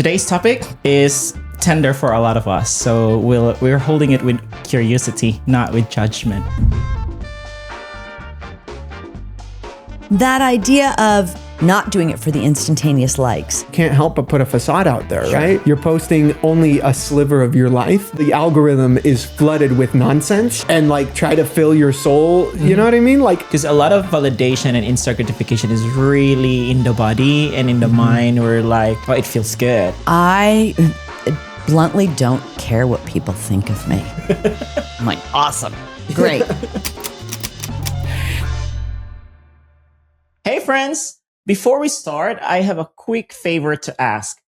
Today's topic is tender for a lot of us, so we're holding it with curiosity, not with judgment. That idea of not doing it for the instantaneous likes. Can't help but put a facade out there, right? You're posting only a sliver of your life. The algorithm is flooded with nonsense and like try to fill your soul. You know what I mean? Like, Because a lot of validation and instant gratification is really in the body and in the mind. We're like, oh, it feels good. I bluntly don't care what people think of me. I'm like, awesome, great. Hey friends, before we start, I have a quick favor to ask.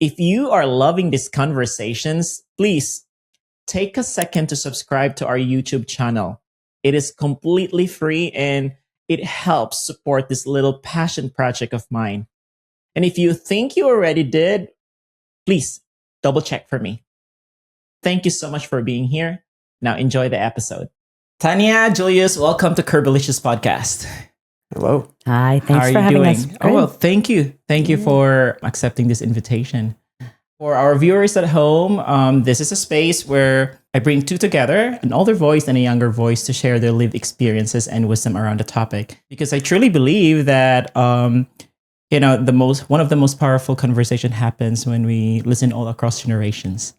If you are loving these conversations, please take a second to subscribe to our YouTube channel. It is completely free and it helps support this little passion project of mine. And if you think you already did, please double check for me. Thank you so much for being here. Now enjoy the episode. Tanya, Julius, welcome to Kirbylicious podcast. hello. Hi, thanks How for are you having doing? us. Oh, well, thank you. Thank you for accepting this invitation. For our viewers at home, this is a space where I bring two together, an older voice and a younger voice, to share their lived experiences and wisdom around the topic. Because I truly believe that, one of the most powerful conversation happens when we listen all across generations.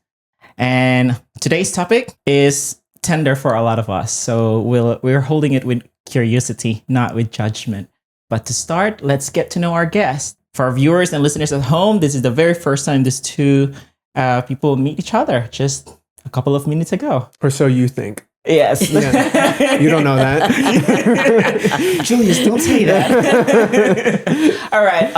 And today's topic is tender for a lot of us. So we're holding it with curiosity, not with judgment. But to start, let's get to know our guest. For our viewers and listeners at home, this is the very first time these two people meet each other just a couple of minutes ago. Or so you think. Yes. Yeah. You don't know that. Julius, don't say that. All right.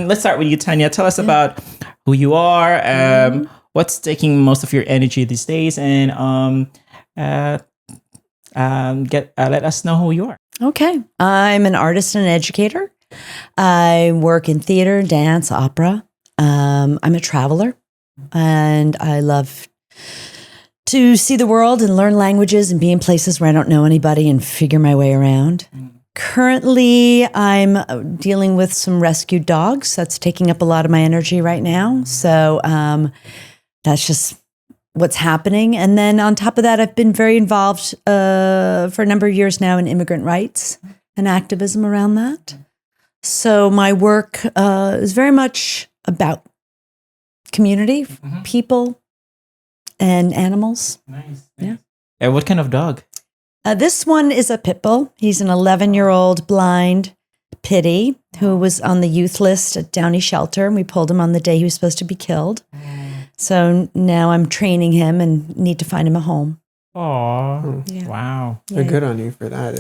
Let's start with you, Tanya. Tell us about who you are, what's taking most of your energy these days, and let us know who you are. Okay, I'm an artist and an educator. I work in theater, dance, opera. I'm a traveler, and I love to see the world and learn languages and be in places where I don't know anybody and figure my way around. Currently, I'm dealing with some rescued dogs. That's taking up a lot of my energy right now. So that's just what's happening. And then on top of that, I've been very involved for a number of years now in immigrant rights and activism around that. So my work is very much about community, people, and animals. Nice. Yeah. And what kind of dog? This one is a pit bull. He's an 11-year-old blind pitty who was on the youth list at Downey Shelter, and we pulled him on the day he was supposed to be killed. So now I'm training him and need to find him a home. Aww. Yeah. Wow. They're good on you for that.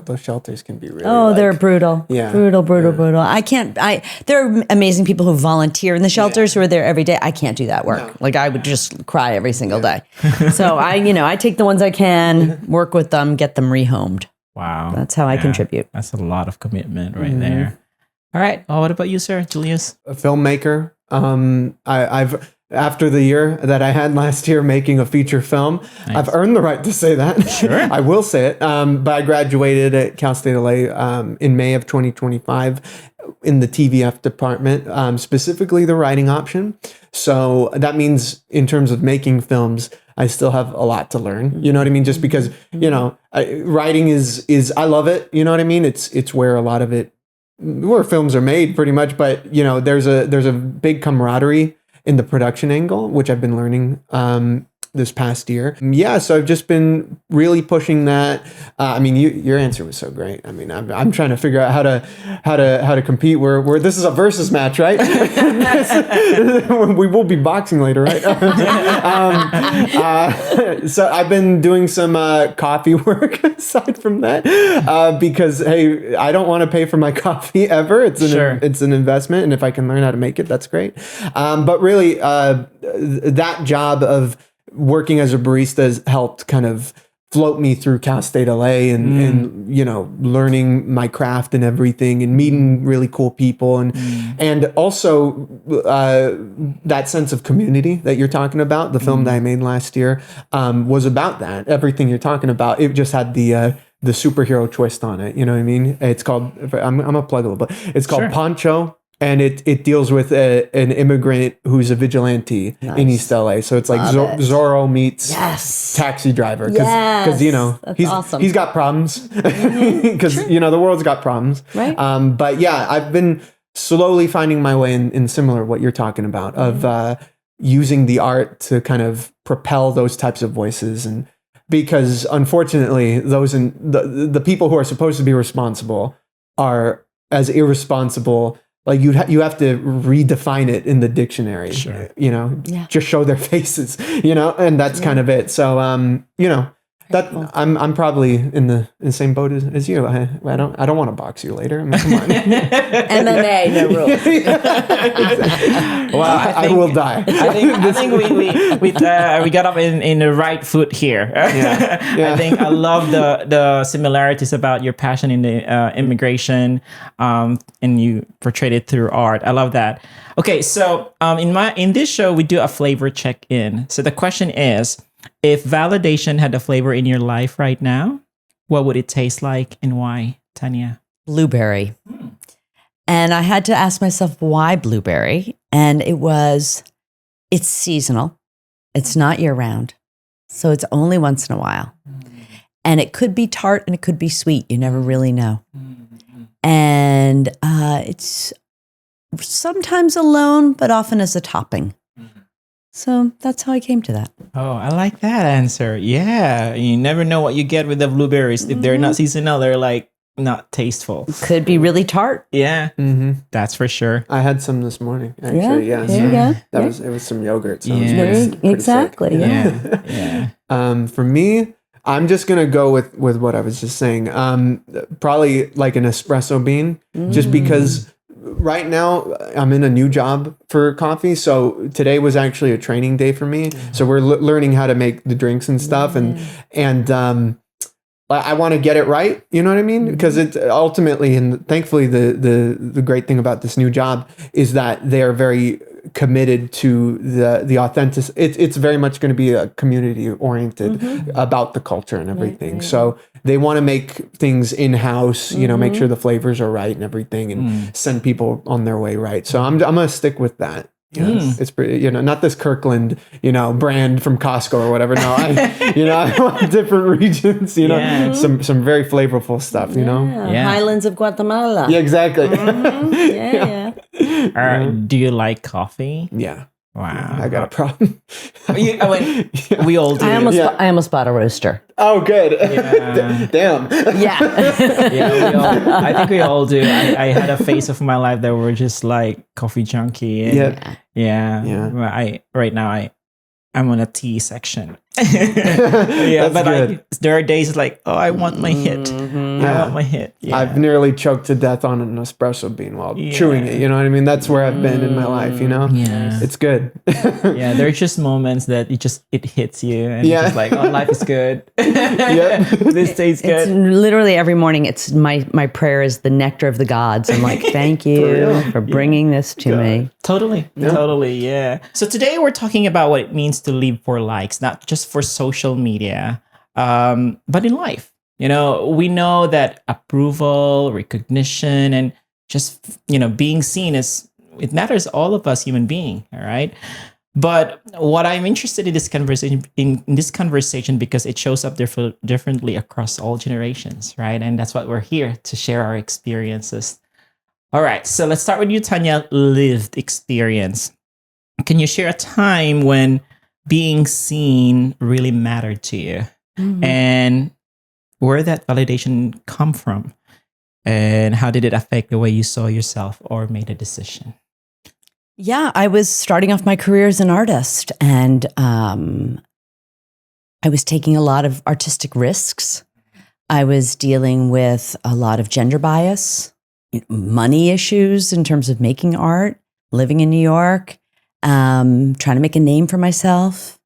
Those shelters can be really. They're brutal. Yeah. Brutal. There are amazing people who volunteer in the shelters who are there every day. I can't do that work. No. Like I would just cry every single day. So I take the ones I can, work with them, get them rehomed. Wow. That's how I contribute. That's a lot of commitment right there. All right. What about you, sir? Julius? A filmmaker. I've after the year that I had last year making a feature film, Nice. I've earned the right to say that. Sure. I will say it. But I graduated at Cal State LA in May of 2025 in the TVF department, specifically the writing option. So that means in terms of making films, I still have a lot to learn. You know what I mean? Just because, writing is I love it. You know what I mean? It's where a lot of it, where films are made pretty much, but there's a big camaraderie in the production angle, which I've been learning this past year. Yeah, so I've just been really pushing that. Your answer was so great. I mean, I'm trying to figure out how to compete. Where this is a versus match, right? We will be boxing later, right? So I've been doing some coffee work aside from that because hey, I don't want to pay for my coffee ever. It's an investment, and if I can learn how to make it, that's great. But really, that job of working as a barista has helped kind of float me through Cal State LA and learning my craft and everything and meeting really cool people and also that sense of community that you're talking about. The film that I made last year was about that. Everything you're talking about, it just had the superhero twist on it. You know what I mean? It's called, I'm a plug a little bit. It's called Pancho. And it deals with an immigrant who's a vigilante in East LA. So it's like Zorro meets taxi driver. Because, you know, he's got problems. Because, you know, the world's got problems. Right. But yeah, I've been slowly finding my way in similar what you're talking about of using the art to kind of propel those types of voices. And because unfortunately, the people who are supposed to be responsible are as irresponsible. Like you have to redefine it in the dictionary, you know, just show their faces, you know, and that's kind of it. So, you know, that I'm probably in the same boat as you. I don't want to box you later. I mean, come on. MMA, no rules. Well, I will die. I think we got up in the right foot here. I think I love the similarities about your passion in the immigration, and you portrayed it through art. I love that. Okay, so in this show we do a flavor check-in. So the question is, if validation had a flavor in your life right now, what would it taste like and why, Tanya? Blueberry. And I had to ask myself why blueberry. And it's seasonal. It's not year round. So it's only once in a while. And it could be tart and it could be sweet. You never really know. And it's sometimes alone, but often as a topping. So that's how I came to that. Oh, I like that answer. Yeah. You never know what you get with the blueberries. If they're not seasonal, they're like not tasteful. Could be really tart. Yeah. That's for sure. I had some this morning, actually. Yeah. There you go. It was some yogurt. So Yeah. it was pretty Exactly. sick. Yeah. For me, I'm just going to go with what I was just saying. Probably like an espresso bean, just because right now I'm in a new job for coffee. So today was actually a training day for me. So we're learning how to make the drinks and stuff. And I want to get it right. You know what I mean? Because it ultimately, and thankfully the great thing about this new job is that they are very committed to the authentic. It's very much going to be a community oriented about the culture and everything. So they want to make things in-house, you know, make sure the flavors are right and everything, and send people on their way right. So I'm going to stick with that. Yes. It's pretty, you know, not this Kirkland, you know, brand from Costco or whatever. No, I want different regions, you know, some very flavorful stuff, you know. Highlands of Guatemala. Yeah, exactly. Do you like coffee? Yeah. Wow. I got a problem. We all do. I almost bought a roaster. Oh, good. Yeah. Damn. Yeah. I think we all do. I had a phase of my life that were just like coffee junkie. And right now I'm on a tea section. But there are days like, oh, I want my hit. I want my hit. Yeah. I've nearly choked to death on an espresso bean while chewing it. You know what I mean? That's where I've been in my life, you know? Yeah. It's good. There's just moments that it hits you and it's just like, oh, life is good. This tastes good. It's literally every morning. It's my prayer is the nectar of the gods. I'm like, thank you for bringing this to me. Totally. Yeah. So today we're talking about what it means to live for likes, not just for social media, but in life. You know, we know that approval, recognition, and just, you know, being seen it matters all of us human being. All right. But what I'm interested in this conversation, because it shows up differently across all generations, right? And that's what we're here to share our experiences. All right. So let's start with you, Tanya. Lived experience. Can you share a time when being seen really mattered to you, and where that validation come from, and how did it affect the way you saw yourself or made a decision? Yeah, I was starting off my career as an artist, and I was taking a lot of artistic risks. I was dealing with a lot of gender bias, money issues in terms of making art, living in New York, trying to make a name for myself.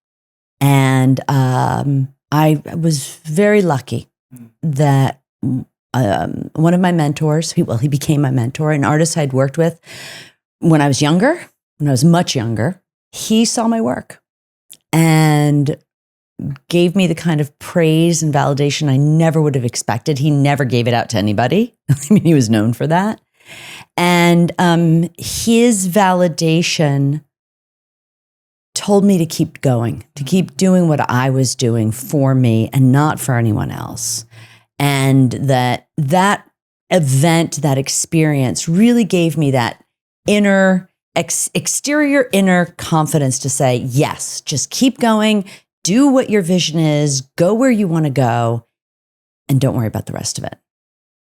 And I was very lucky that one of my mentors, he became my mentor, an artist I'd worked with when I was much younger, he saw my work and gave me the kind of praise and validation I never would have expected. He never gave it out to anybody. I mean, he was known for that. And his validation told me to keep going, to keep doing what I was doing for me and not for anyone else. And that event, that experience really gave me that exterior inner confidence to say, yes, just keep going, do what your vision is, go where you want to go, and don't worry about the rest of it.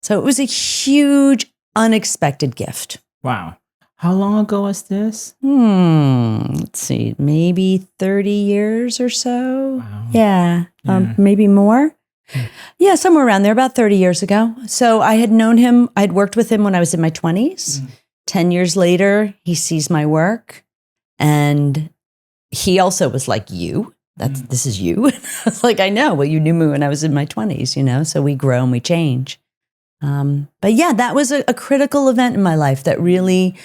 So it was a huge, unexpected gift. Wow. How long ago was this? Let's see, maybe 30 years or so. Wow. Yeah. Maybe more. Yeah, somewhere around there, about 30 years ago. So I had known him, I'd worked with him when I was in my 20s. 10 years later, he sees my work, and he also was like, this is you. I was like, I know, well, you knew me when I was in my 20s, so we grow and we change. But yeah, that was a critical event in my life that really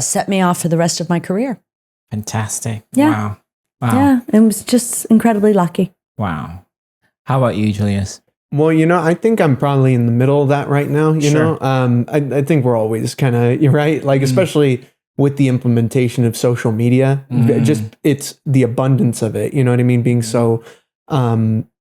set me off for the rest of my career. Fantastic. Yeah. Wow. Yeah, it was just incredibly lucky. Wow. How about you, Julius? Well, I think I'm probably in the middle of that right now, you know? I think we're always kind of, you're right. Like, especially with the implementation of social media, just it's the abundance of it, you know what I mean? Being so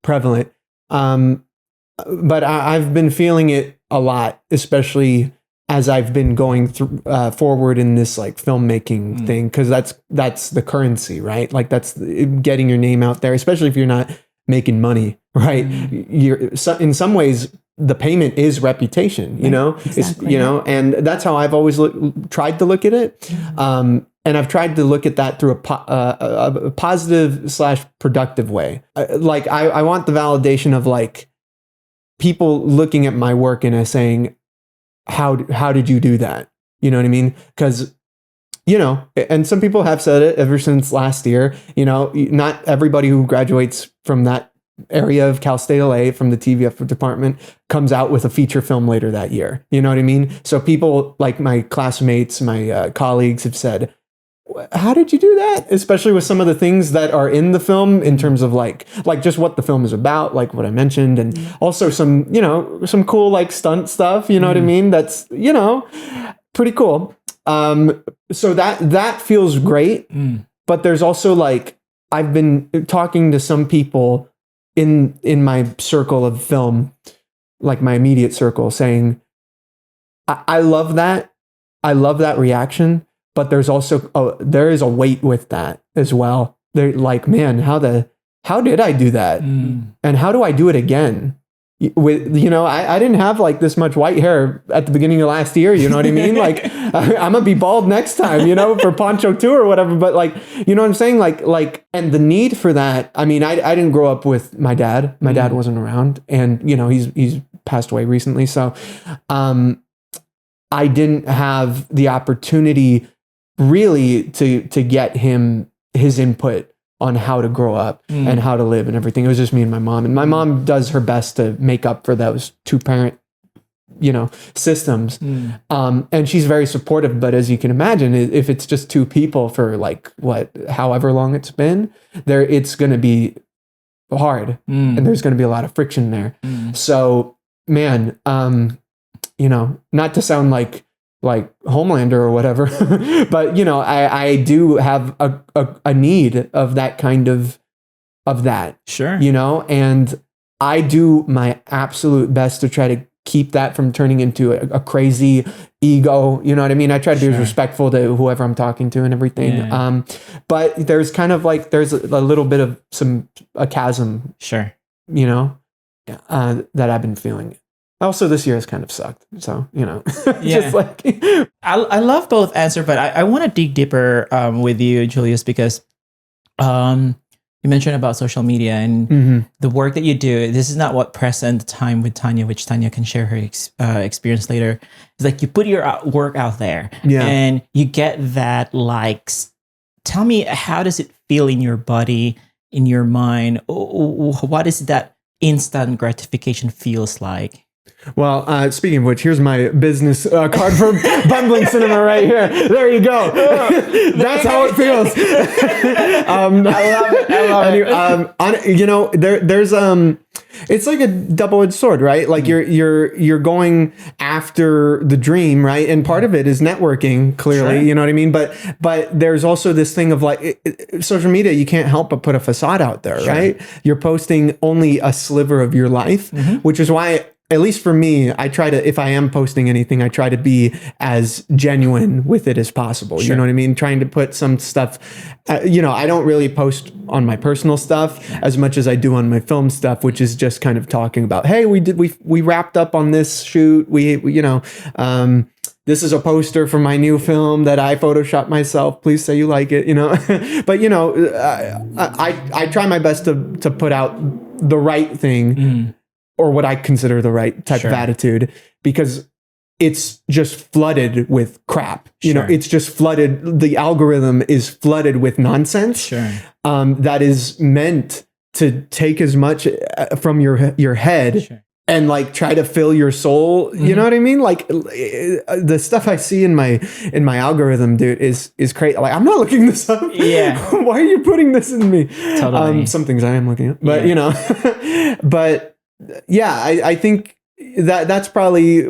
prevalent. But I've been feeling it a lot, especially as I've been going through forward in this like filmmaking thing, because that's the currency, right? Like that's getting your name out there, especially if you're not making money, right? In some ways, the payment is reputation, you know, Exactly. and that's how I've always tried to look at it. And I've tried to look at that through a positive / productive way. Like I want the validation of like people looking at my work and saying, how did you do that? You know what I mean? Because, and some people have said it ever since last year, not everybody who graduates from that area of Cal State LA from the TVF department comes out with a feature film later that year. You know what I mean? So people like my classmates, my colleagues have said, how did you do that? Especially with some of the things that are in the film in terms of like just what the film is about, like what I mentioned, and also some cool like stunt stuff, you know what I mean? That's, pretty cool. So that feels great. But there's also like, I've been talking to some people in my circle of film, like my immediate circle, saying, I love that. I love that reaction. But there's also there is a weight with that as well. They're like, man, how did I do that? And how do I do it again? With I didn't have like this much white hair at the beginning of last year. You know what I mean? Like I'm gonna be bald next time, for Pancho 2 or whatever. But like, you know what I'm saying? Like, and the need for that. I mean, I didn't grow up with my dad. My dad wasn't around, and he's passed away recently. So, I didn't have the opportunity really to get his input on how to grow up and how to live and everything. It was just me and my mom, and my mom does her best to make up for those 2-parent systems. And she's very supportive, but as you can imagine, if it's just 2 people for like however long it's been there, it's going to be hard and there's going to be a lot of friction there. So man, not to sound like Homelander or whatever, but I do have a need of that kind of that. Sure. And I do my absolute best to try to keep that from turning into a crazy ego. You know what I mean? I try to be respectful to whoever I'm talking to and everything. Yeah. But there's kind of like, there's a little bit of a chasm. Sure. That I've been feeling. Also, this year has kind of sucked. So, just like I love both answers, but I want to dig deeper with you, Julius, because you mentioned about social media and the work that you do. This is not what present time with Tanya, which Tanya can share her experience later. It's like you put your work out there and you get that likes. Tell me, how does it feel in your body, in your mind? What is that instant gratification feels like? Well, speaking of which, here's my business card for Bumbling Cinema right here. There you go. That's how it feels. I love it. There's it's like a double-edged sword, right? Like you're going after the dream, right? And part of it is networking, clearly, Sure. you know what I mean? But there's also this thing of like social media, you can't help but put a facade out there, right? You're posting only a sliver of your life, which is why, at least for me, I try to, if I am posting anything, I try to be as genuine with it as possible. You know what I mean? Trying to put some stuff, I don't really post on my personal stuff as much as I do on my film stuff, which is just kind of talking about, hey, we wrapped up on this shoot. This is a poster for my new film that I photoshopped myself. Please say you like it, But, I try my best to put out the right thing. Or what I consider the right type of attitude, because it's just flooded with crap. It's just flooded. The algorithm is flooded with nonsense that is meant to take as much from your head and like try to fill your soul. You know what I mean? Like the stuff I see in my algorithm, dude, is crazy. Like, I'm not looking this up. Yeah. Why are you putting this in me? Totally. Some things I am looking at, but but. Yeah, I think that's probably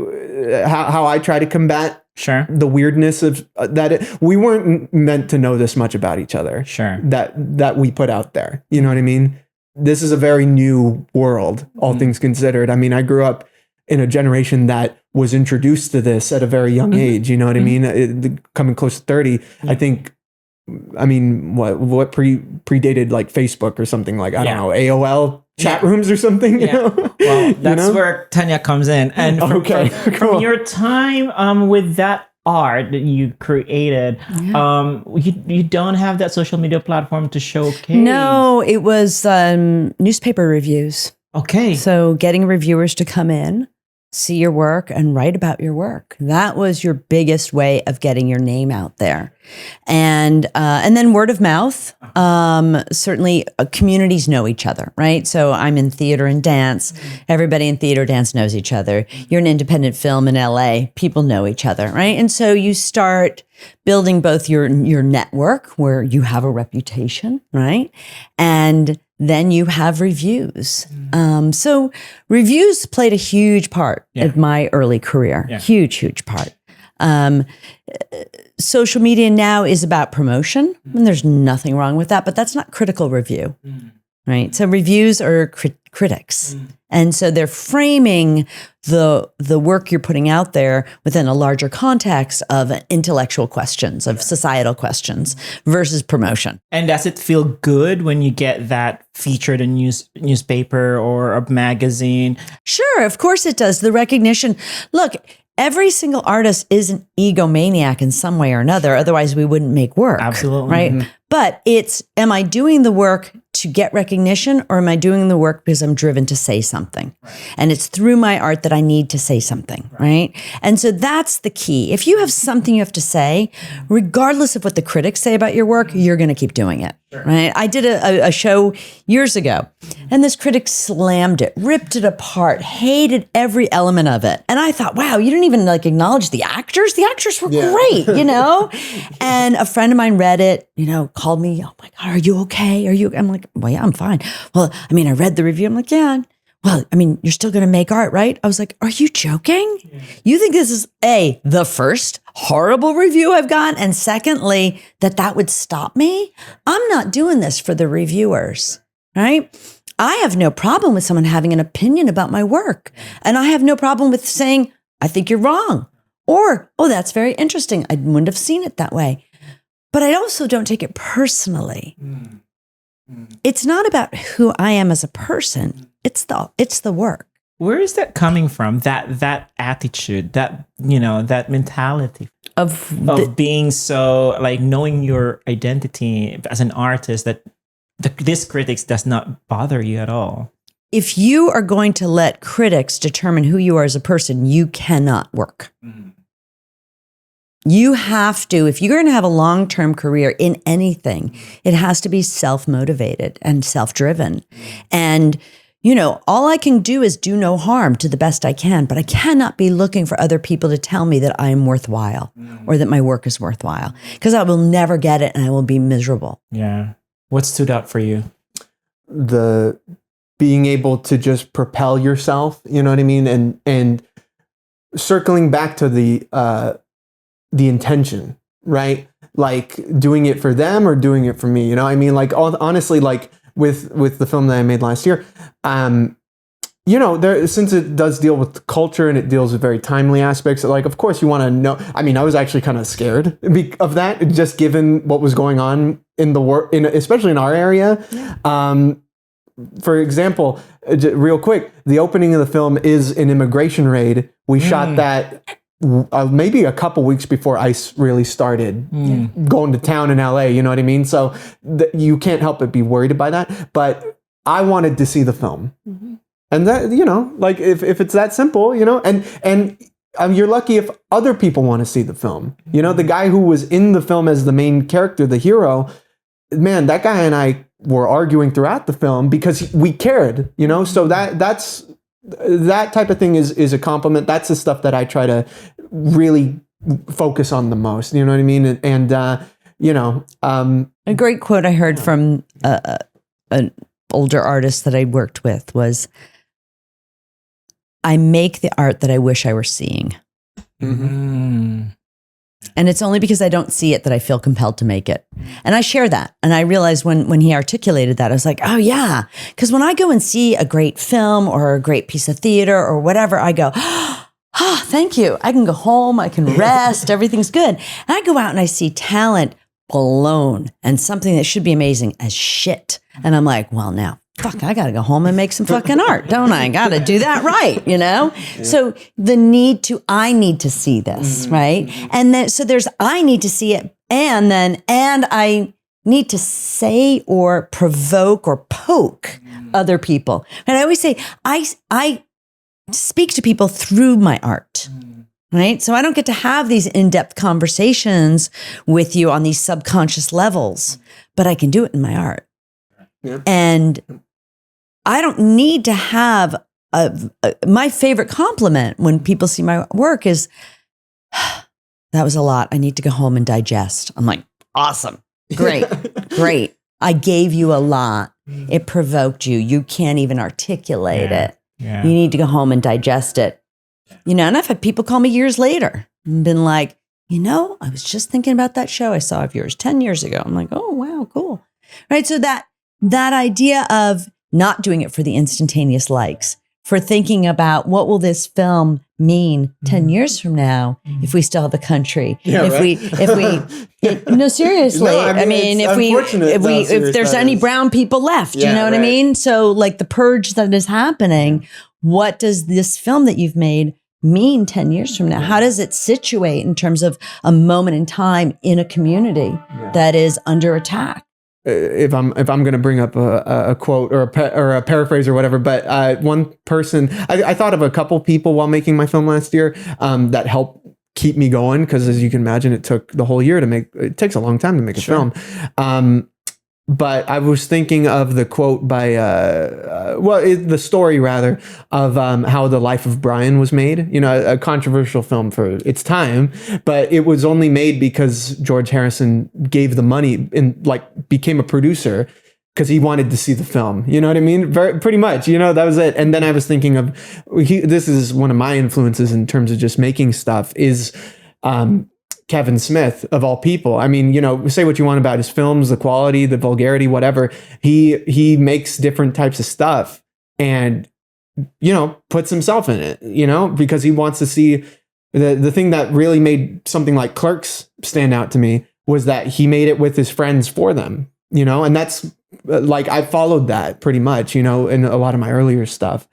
how I try to combat the weirdness of that. We weren't meant to know this much about each other. That we put out there. You know what I mean? This is a very new world, all things considered. I mean, I grew up in a generation that was introduced to this at a very young age. You know what I mean? Coming close to 30, I think. I mean, what predated like Facebook or something, like, I don't know, AOL chat rooms or something, you know? Well, that's where Tanya comes in. And from your time with that art that you created, you don't have that social media platform to showcase. No, it was newspaper reviews. Okay. So getting reviewers to come in, see your work, and write about your work. That was your biggest way of getting your name out there. And then word of mouth. Certainly communities know each other, right? So I'm in theater and dance. Everybody in theater dance knows each other. You're an independent film in LA. People know each other, right? And so you start building both your network where you have a reputation, right? And then you have reviews. So reviews played a huge part in my early career. Huge part. Social media now is about promotion, and there's nothing wrong with that, but that's not critical review, right? So reviews are critics. And so they're framing the work you're putting out there within a larger context of intellectual questions, of societal questions versus promotion. And does it feel good when you get that featured in newspaper or a magazine? Sure, of course it does. The recognition. Look, every single artist is an egomaniac in some way or another. Otherwise, we wouldn't make work. Absolutely. Right? But it's, am I doing the work to get recognition, or am I doing the work because I'm driven to say something? And it's through my art that I need to say something, right? And so that's the key. If you have something you have to say, regardless of what the critics say about your work, you're going to keep doing it, right? I did a show years ago, and this critic slammed it, ripped it apart, hated every element of it. And I thought, wow, you didn't even like acknowledge the actors? The actors were great, And a friend of mine read it, called me, oh my God, are you okay? I'm like, well, yeah, I'm fine. Well, I mean, I read the review. I'm like, yeah. Well, I mean, you're still going to make art, right? I was like, are you joking? You think this is the first horrible review I've gotten? And secondly, that would stop me? I'm not doing this for the reviewers, right? I have no problem with someone having an opinion about my work. And I have no problem with saying, I think you're wrong. Or, oh, that's very interesting. I wouldn't have seen it that way. But I also don't take it personally. It's not about who I am as a person. It's the work. Where is that coming from? That attitude, that mentality of being so, like, knowing your identity as an artist, that this critics does not bother you at all. If you are going to let critics determine who you are as a person, you cannot work. You have to, if you're going to have a long-term career in anything, it has to be self-motivated and self-driven. And all I can do is do no harm to the best I can, but I cannot be looking for other people to tell me that I am worthwhile or that my work is worthwhile, because I will never get it and I will be miserable. Yeah. What stood out for you? The being able to just propel yourself, you know what I mean? And circling back to the intention, right? Like doing it for them or doing it for me, you know? I mean, like honestly, like with the film that I made last year, since it does deal with culture and it deals with very timely aspects, like, of course you want to know. I mean, I was actually kind of scared of that, just given what was going on in the world, especially in our area. Yeah. For example, real quick, the opening of the film is an immigration raid. We shot that maybe a couple weeks before ICE really started going to town in LA, you know what I mean? So you can't help but be worried by that. But I wanted to see the film. Mm-hmm. And that, like if it's that simple, and you're lucky if other people want to see the film. The guy who was in the film as the main character, the hero, man, that guy and I were arguing throughout the film because we cared, so that's that type of thing is a compliment. That's the stuff that I try to really focus on the most, you know what I mean? And a great quote I heard from an older artist that I worked with was, I make the art that I wish I were seeing. Mm-hmm. And it's only because I don't see it that I feel compelled to make it. And I share that. And I realized when he articulated that, I was like, oh yeah. Because when I go and see a great film or a great piece of theater or whatever, I go, thank you. I can go home. I can rest. Everything's good. And I go out and I see talent blown and something that should be amazing as shit. And I'm like, well, now, fuck, I got to go home and make some fucking art, don't I? I got to do that right, Yeah. So I need to see this, right? And then, so I need to see it. And I need to say or provoke or poke other people. And I always say, I speak to people through my art. Right. So I don't get to have these in-depth conversations with you on these subconscious levels, but I can do it in my art. Yeah. And I don't need to have my favorite compliment when people see my work is, that was a lot. I need to go home and digest. I'm like, awesome. Great. Great. I gave you a lot. It provoked you. You can't even articulate it. Yeah. You need to go home and digest it. And I've had people call me years later and been like, I was just thinking about that show I saw of yours 10 years ago. I'm like, oh, wow, cool. Right. So that idea of not doing it for the instantaneous likes, for thinking about what will this film mean 10 years from now if we still have a country, no, seriously. No, I mean if there's any brown people left, you know what I mean? So like the purge that is happening, what does this film that you've made mean 10 years from now? How does it situate in terms of a moment in time in a community that is under attack? If I'm going to bring up a quote or a paraphrase or whatever, but one person, I thought of a couple people while making my film last year that helped keep me going, because as you can imagine, it took the whole year to make. It takes a long time to make a film. But I was thinking of the quote by, the story rather, of how The Life of Brian was made. A controversial film for its time, but it was only made because George Harrison gave the money and became a producer because he wanted to see the film. You know what I mean? Pretty much, that was it. And then I was thinking of, this is one of my influences in terms of just making stuff is, Kevin Smith, of all people. I mean, say what you want about his films, the quality, the vulgarity, whatever. He makes different types of stuff and, puts himself in it, because he wants to see the thing that really made something like Clerks stand out to me was that he made it with his friends for them, and that's I followed that pretty much, in a lot of my earlier stuff.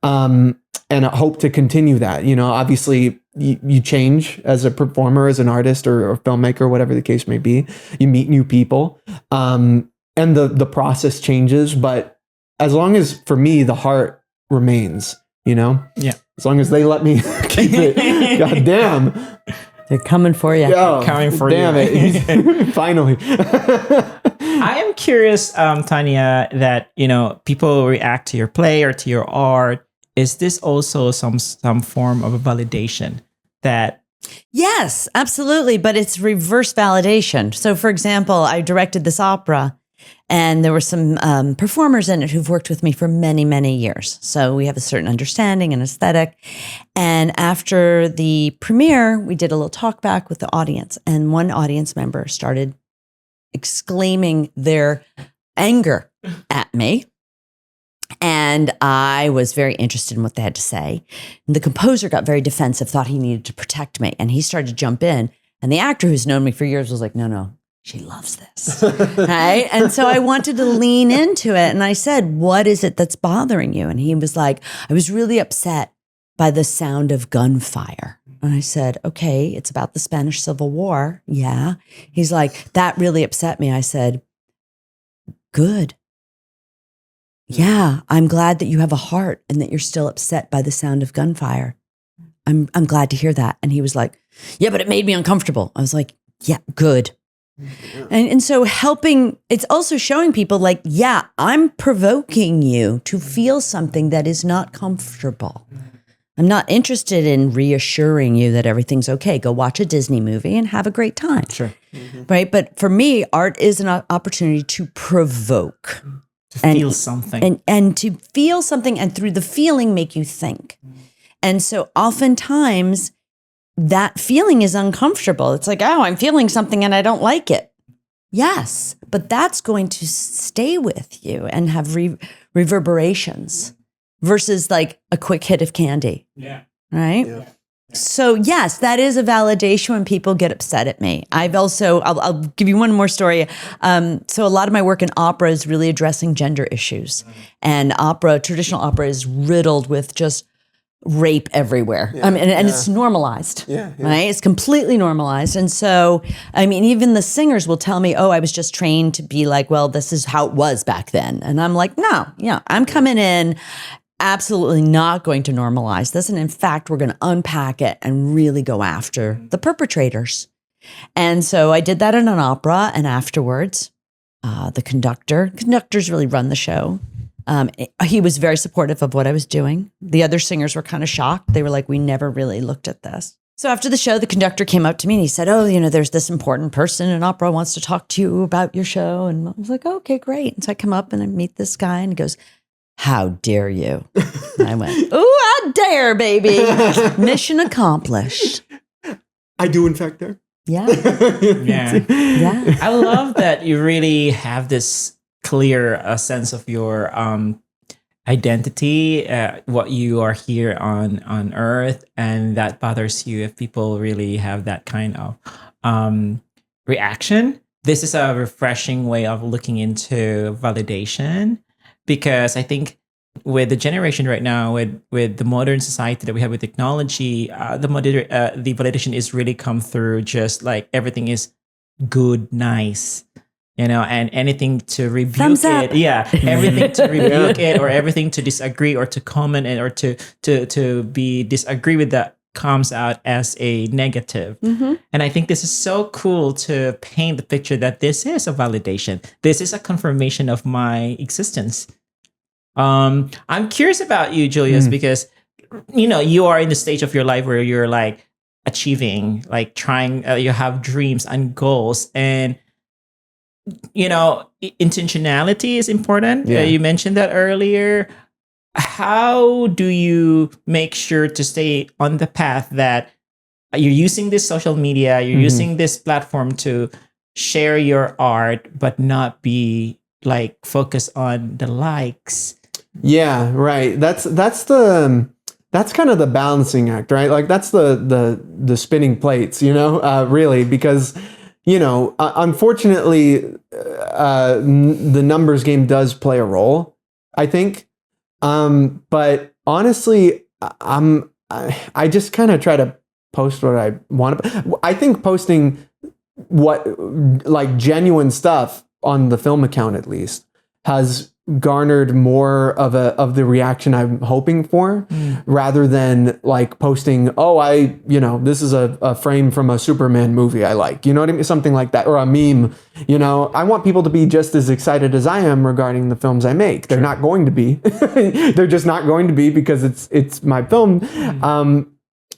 And I hope to continue that, obviously you change as a performer, as an artist or filmmaker, whatever the case may be. You meet new people, and the process changes. But as long as, for me, the heart remains, as long as they let me keep it, goddamn. They're coming for you. Oh, Coming for damn you. it. Finally. I am curious, Tanya, that people react to your play or to your art. Is this also some form of a validation that? Yes, absolutely. But it's reverse validation. So, for example, I directed this opera, and there were some performers in it who've worked with me for many, many years. So we have a certain understanding and aesthetic. And after the premiere, we did a little talk back with the audience. And one audience member started exclaiming their anger at me. And I was very interested in what they had to say. And the composer got very defensive, thought he needed to protect me. And he started to jump in. And the actor who's known me for years was like, no, she loves this. Right? And so I wanted to lean into it. And I said, what is it that's bothering you? And he was like, I was really upset by the sound of gunfire. And I said, okay, it's about the Spanish Civil War. Yeah. He's like, that really upset me. I said, good. Yeah, I'm glad that you have a heart and that you're still upset by the sound of gunfire. I'm glad to hear that. And he was like, yeah, but it made me uncomfortable. I was like, yeah, good. And so it's also showing people like, yeah, I'm provoking you to feel something that is not comfortable. I'm not interested in reassuring you that everything's okay. Go watch a Disney movie and have a great time. Sure. Right? But for me, art is an opportunity to provoke. To feel something. And to feel something, and through the feeling, make you think. And so oftentimes that feeling is uncomfortable. It's like, oh, I'm feeling something and I don't like it. Yes, but that's going to stay with you and have reverberations versus like a quick hit of candy. Yeah. Right? Yeah. So yes, that is a validation when people get upset at me. I'll give you one more story. So a lot of my work in opera is really addressing gender issues, and traditional opera is riddled with just rape everywhere. Yeah, and it's normalized, Yeah. right? It's completely normalized. And so, even the singers will tell me, oh, I was just trained to be like, well, this is how it was back then. And I'm like, no, I'm coming in absolutely not going to normalize this. And in fact, we're going to unpack it and really go after the perpetrators. And so I did that in an opera. And afterwards, the conductors really run the show. He was very supportive of what I was doing. The other singers were kind of shocked. They were like, we never really looked at this. So after the show, the conductor came up to me and he said, oh, there's this important person in opera wants to talk to you about your show. And I was like, oh, okay, great. And so I come up and I meet this guy and he goes, how dare you? And I went, ooh, I dare, baby. Mission accomplished. I do, in fact, there. Yeah. Yeah. I love that you really have this clear sense of your identity, what you are here on Earth, and that bothers you if people really have that kind of reaction. This is a refreshing way of looking into validation. Because I think with the generation right now, with the modern society that we have with technology, the validation is really come through just like everything is good, nice, and anything to rebuke Thumbs up. it. Yeah, everything to rebuke it or everything to disagree or to comment it or to be disagree with that comes out as a negative. Mm-hmm. And I think this is so cool to paint the picture that this is a validation. This is a confirmation of my existence. I'm curious about you, Julius, because, you are in the stage of your life where you're like achieving, like trying, you have dreams and goals, and, intentionality is important. Yeah. You mentioned that earlier. How do you make sure to stay on the path that you're using this social media, you're using this platform to share your art, but not be like focused on the likes? Yeah, right. That's kind of the balancing act, right? Like that's the spinning plates, really, because unfortunately, the numbers game does play a role, I think. But honestly, I just kind of try to post what I want. I think posting like genuine stuff on the film account, at least, has garnered more of the reaction I'm hoping for, rather than like posting, this is a frame from a Superman movie I like, you know what I mean? Something like that, or a meme, I want people to be just as excited as I am regarding the films I make. They're not going to be, they're just not going to be, because it's my film.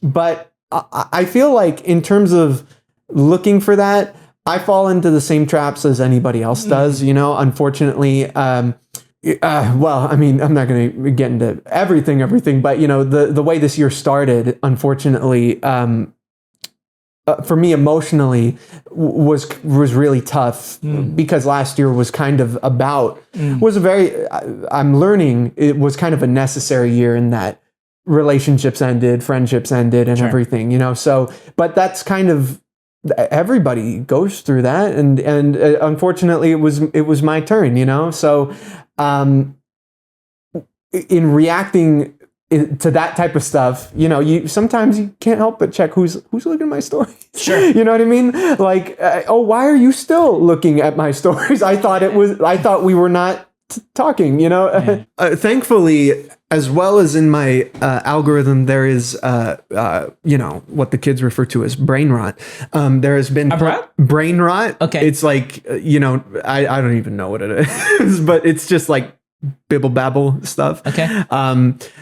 But I feel like in terms of looking for that, I fall into the same traps as anybody else does, unfortunately. Well, I mean, I'm not going to get into everything, but the way this year started, unfortunately, for me emotionally was really tough, because last year was kind of about, I'm learning it was kind of a necessary year in that relationships ended, friendships ended, and everything, so, but that's kind of, everybody goes through that, and unfortunately it was my turn, so in reacting to that type of stuff, you sometimes you can't help but check who's looking at my stories. Sure. You know what I mean? Like, why are you still looking at my stories? I thought we were not talking, thankfully, as well as in my algorithm, there is, what the kids refer to as brain rot. There has been brain rot. Okay. It's like, I don't even know what it is, but it's just like bibble babble stuff. Okay.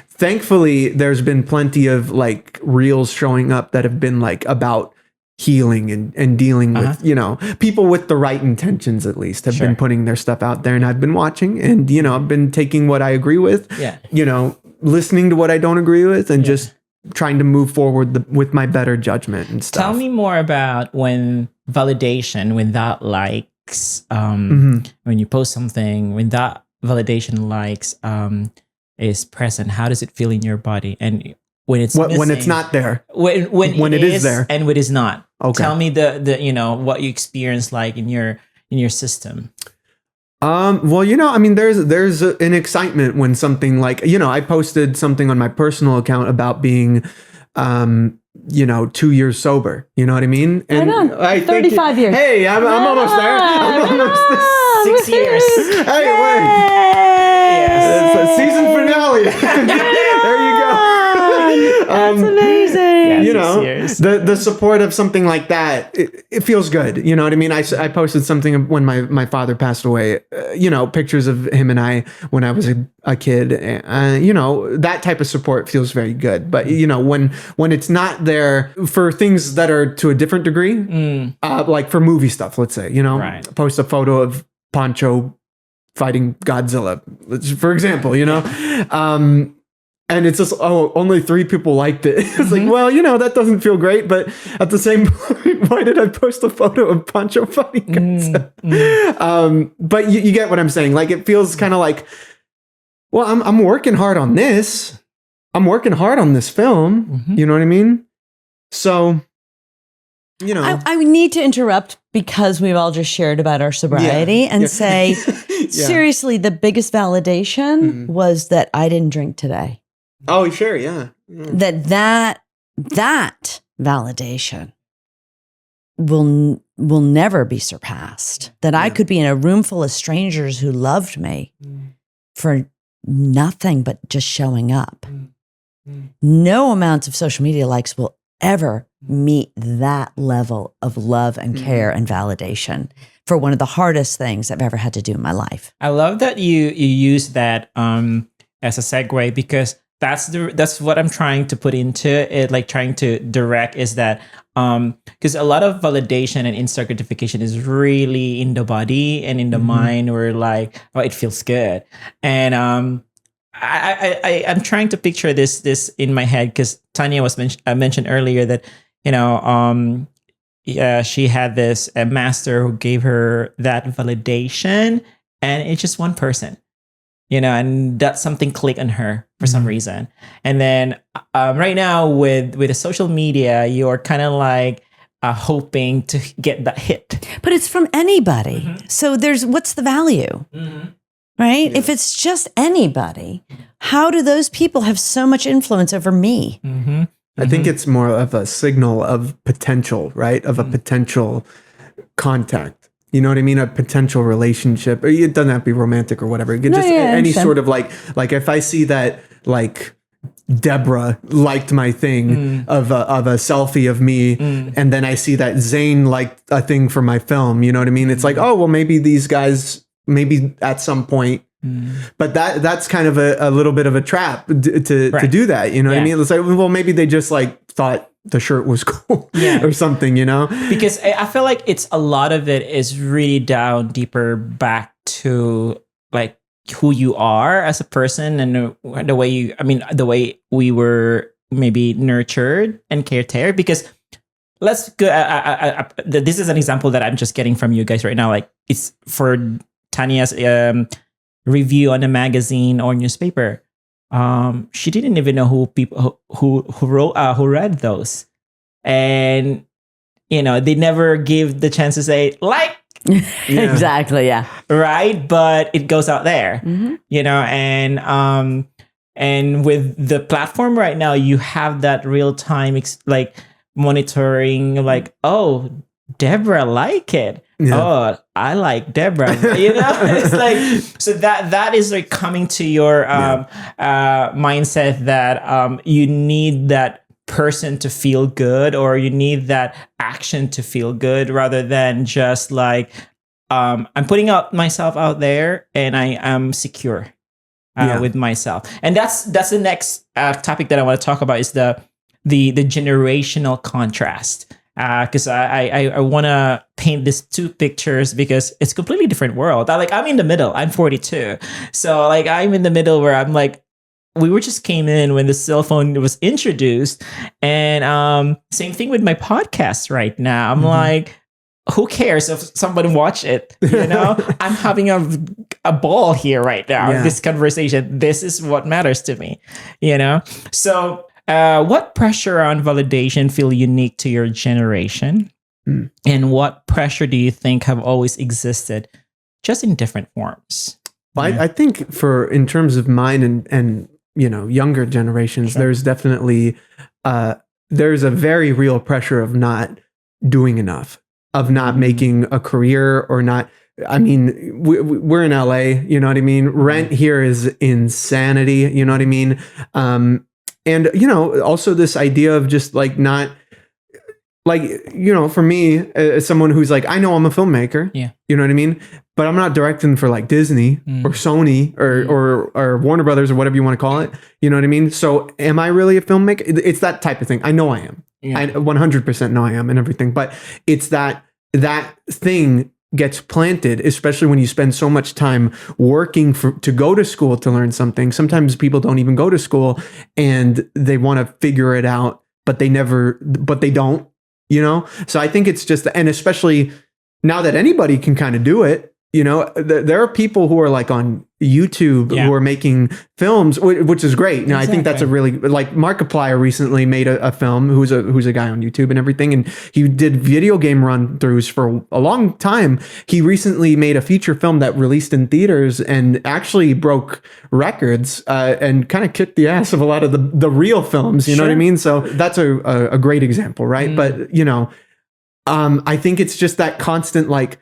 Thankfully, there's been plenty of like reels showing up that have been like about healing and dealing with, people with the right intentions, at least, have been putting their stuff out there, and I've been watching, and, I've been taking what I agree with, listening to what I don't agree with, and just trying to move forward with my better judgment and stuff. Tell me more about when validation, when that likes, when you post something, when that validation likes is present, how does it feel in your body? And when it's missing, when it's not there, when it is there, and when it's not. Okay. Tell me the what you experience like in your system. Well, I mean, there's an excitement when something like, I posted something on my personal account about being 2 years sober. You know what I mean? And I 35 years. Hey, I'm almost there. I'm almost there. 6 years. Hey, wait. Yes. It's a season finale. There you go. That's amazing. Yeah, 6 years. The support of something like that, it feels good. You know what I mean? I posted something when my father passed away, pictures of him and I when I was a kid. That type of support feels very good. But, when it's not there for things that are to a different degree, like for movie stuff, let's say, post a photo of Pancho fighting Godzilla, for example, and it's just, only 3 people liked it. It's like, well, that doesn't feel great. But at the same point, why did I post a photo of Pancho fighting Godzilla? But you get what I'm saying. Like, it feels kind of like, well, I'm working hard on this. I'm working hard on this film. You know what I mean? So, I need to interrupt because we've all just shared about our sobriety and say, seriously, the biggest validation was that I didn't drink today. Oh, sure. Yeah. That validation will never be surpassed. That I could be in a room full of strangers who loved me for nothing but just showing up. No amounts of social media likes will ever meet that level of love and care and validation for one of the hardest things I've ever had to do in my life. I love that you use that as a segue, because that's what I'm trying to put into it, like trying to direct, is that because a lot of validation and instant gratification is really in the body and in the mind, where like, it feels good. And I'm trying to picture this in my head, because Tanya was mentioned earlier that she had this master who gave her that validation, and it's just one person, and that something clicked on her for some reason. And then right now with the social media, you're kind of like hoping to get that hit, but it's from anybody. So what's the value? Right? Yeah. If it's just anybody, how do those people have so much influence over me? I think it's more of a signal of potential, right? Of a potential contact. You know what I mean? A potential relationship. It doesn't have to be romantic or whatever. It could just I any understand. sort of like if I see that like Deborah liked my thing of a selfie of me, and then I see that Zane liked a thing for my film. You know what I mean? It's like, oh well, maybe these guys, maybe at some point. But that's kind of a little bit of a trap to do that. You know what I mean? It's like, well, maybe they just like thought the shirt was cool or something, you know? Because I feel like it's a lot of it is really down deeper back to like who you are as a person and the way we were maybe nurtured and cared. Because let's go. This is an example that I'm just getting from you guys right now. Like it's for Tanya's review on a magazine or newspaper. She didn't even know who read those, and they never give the chance to say like. Exactly. Yeah. Right, but it goes out there, and with the platform right now, you have that real time like monitoring, like, oh, Deborah like it. Yeah. Oh, I like Deborah. It's like, so that is like coming to your mindset that you need that person to feel good, or you need that action to feel good, rather than just like I'm putting myself out there and I am secure with myself. And that's the next topic that I want to talk about is the generational contrast. Because I want to paint these two pictures because it's a completely different world. I'm in the middle. I'm 42. So like I'm in the middle where I'm like, we were just came in when the cell phone was introduced. And same thing with my podcast right now. I'm like, who cares if somebody watch it? I'm having a ball here right now in this conversation. This is what matters to me, So what pressure on validation feel unique to your generation? And what pressure do you think have always existed, just in different forms? Well, I think in terms of mine and younger generations, there's definitely there's a very real pressure of not doing enough, of not making a career, or not. I mean, we're in LA, you know what I mean? Rent here is insanity, you know what I mean? And, also this idea of just like not like, for me, as someone who's like, I know I'm a filmmaker, you know what I mean? But I'm not directing for like Disney or Sony or Warner Brothers or whatever you want to call it. You know what I mean? So am I really a filmmaker? It's that type of thing. I know I am. I 100% know I am and everything. But it's that thing gets planted, especially when you spend so much time working to go to school to learn something. Sometimes people don't even go to school and they want to figure it out, but they don't, So I think it's just, and especially now that anybody can kind of do it, there are people who are like on YouTube who are making films, which is great. Now, I think that's a really, like Markiplier recently made a film, who's a guy on YouTube and everything. And he did video game run throughs for a long time. He recently made a feature film that released in theaters and actually broke records and kind of kicked the ass of a lot of the real films. You know what I mean? So that's a great example, right? But, I think it's just that constant, like,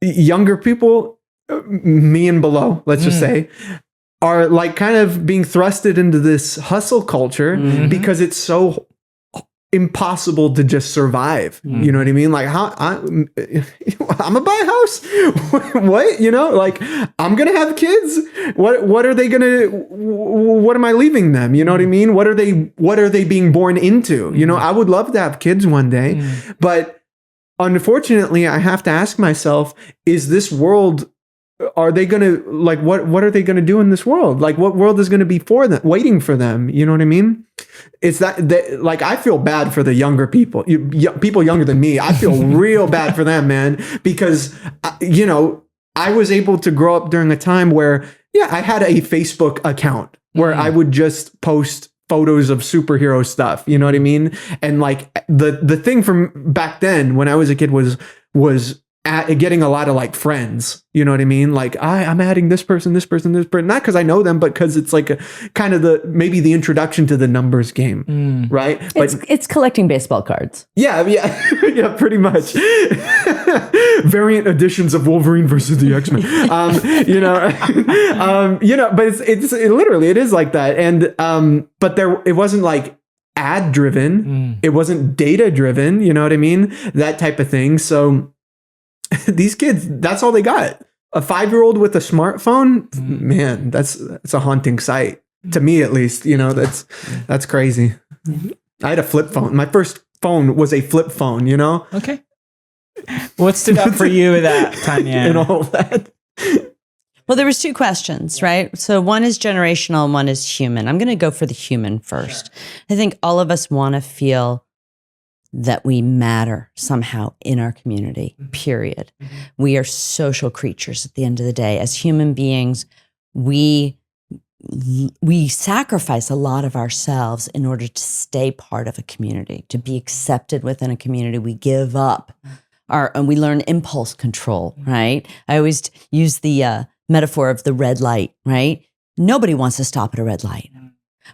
younger people, me and below, let's just say, are like kind of being thrusted into this hustle culture because it's so impossible to just survive. You know what I mean? Like, how I'm gonna buy a house. What? Like, I'm gonna have kids. What are they gonna? What am I leaving them? You know what I mean? What are they being born into? I would love to have kids one day, but unfortunately, I have to ask myself, is this world, are they going to, like, what are they going to do in this world? Like, what world is going to be for them, waiting for them? You know what I mean? It's that like, I feel bad for the younger people, people younger than me. I feel real bad for them, man, because, I was able to grow up during a time where, I had a Facebook account where I would just post photos of superhero stuff, you know what I mean? And like the thing from back then when I was a kid was getting a lot of like friends, you know what I mean? Like I'm adding this person, not because I know them, but because it's like a kind of maybe the introduction to the numbers game, right? But It's collecting baseball cards. yeah, yeah, pretty much. Variant editions of Wolverine versus the X-Men. But it's literally it is like that, and but it wasn't like ad driven, it wasn't data driven, you know what I mean? That type of thing. So these kids, that's all they got. A 5-year-old with a smartphone, man, that's a haunting sight to me, at least. That's crazy. I had a flip phone. My first phone was a flip phone. Okay. What stood out for you with that, Tanya? And all that. Well, there was 2 questions, right? So one is generational and one is human. I'm going to go for the human first. Sure. I think all of us want to feel that we matter somehow in our community, period. We are social creatures at the end of the day. As human beings, we sacrifice a lot of ourselves in order to stay part of a community, to be accepted within a community. We give up and we learn impulse control, right? I always use the metaphor of the red light, right? Nobody wants to stop at a red light,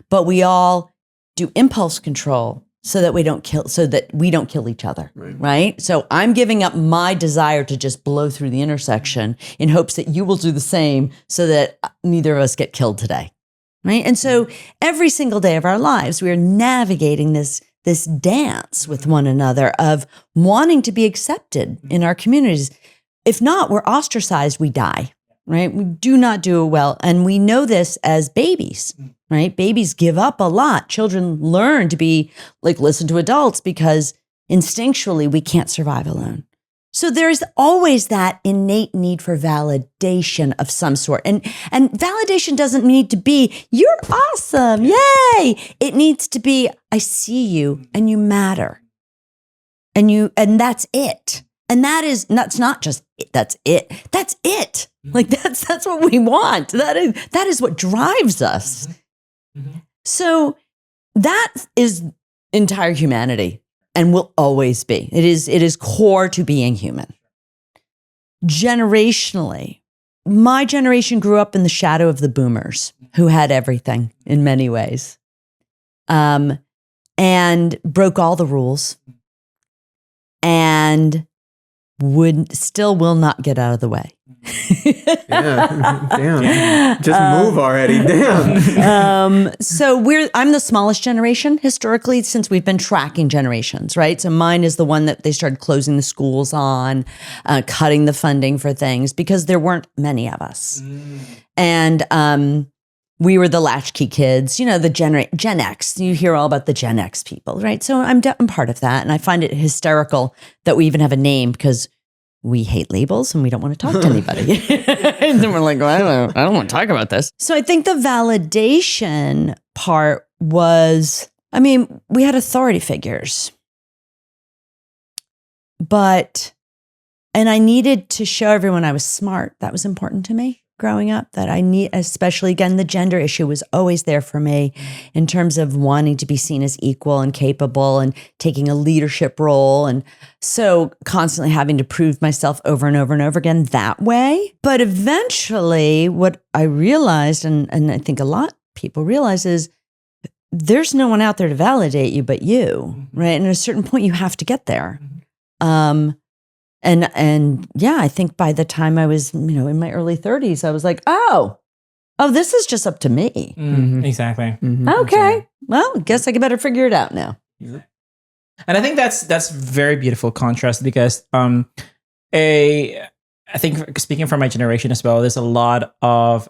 but we all do impulse control so that we don't kill each other, right? So I'm giving up my desire to just blow through the intersection in hopes that you will do the same so that neither of us get killed today, right? And so every single day of our lives, we are navigating this dance with one another of wanting to be accepted in our communities. If not, we're ostracized, we die, right? We do not do it well. And we know this as babies, right? Babies give up a lot. Children learn to be listen to adults because instinctually we can't survive alone. So there's always that innate need for validation of some sort. And validation doesn't need to be, you're awesome, yay. It needs to be, I see you and you matter. And that's it. And that's not just it, that's it. That's it. That's what we want. That is what drives us. So that is entire humanity and will always be. It is core to being human. Generationally, my generation grew up in the shadow of the boomers who had everything in many ways, and broke all the rules and will not get out of the way. Yeah, damn. Just move already. Damn. So I'm the smallest generation historically since we've been tracking generations, right? So mine is the one that they started closing the schools on, cutting the funding for things because there weren't many of us. And we were the latchkey kids, the Gen X. You hear all about the Gen X people, right? So I'm part of that. And I find it hysterical that we even have a name because we hate labels and we don't want to talk to anybody. And then we're like, well, I don't want to talk about this. So I think the validation part was, we had authority figures. And I needed to show everyone I was smart. That was important to me growing up, that especially again, the gender issue was always there for me in terms of wanting to be seen as equal and capable and taking a leadership role. And so constantly having to prove myself over and over and over again that way. But eventually what I realized, and I think a lot of people realize, is there's no one out there to validate you but you, right? And at a certain point you have to get there. And yeah, I think by the time I was, in my early 30s, I was like, oh, this is just up to me. Exactly. Okay. Well, I guess I better figure it out now. And I think that's very beautiful contrast because I think speaking from my generation as well, there's a lot of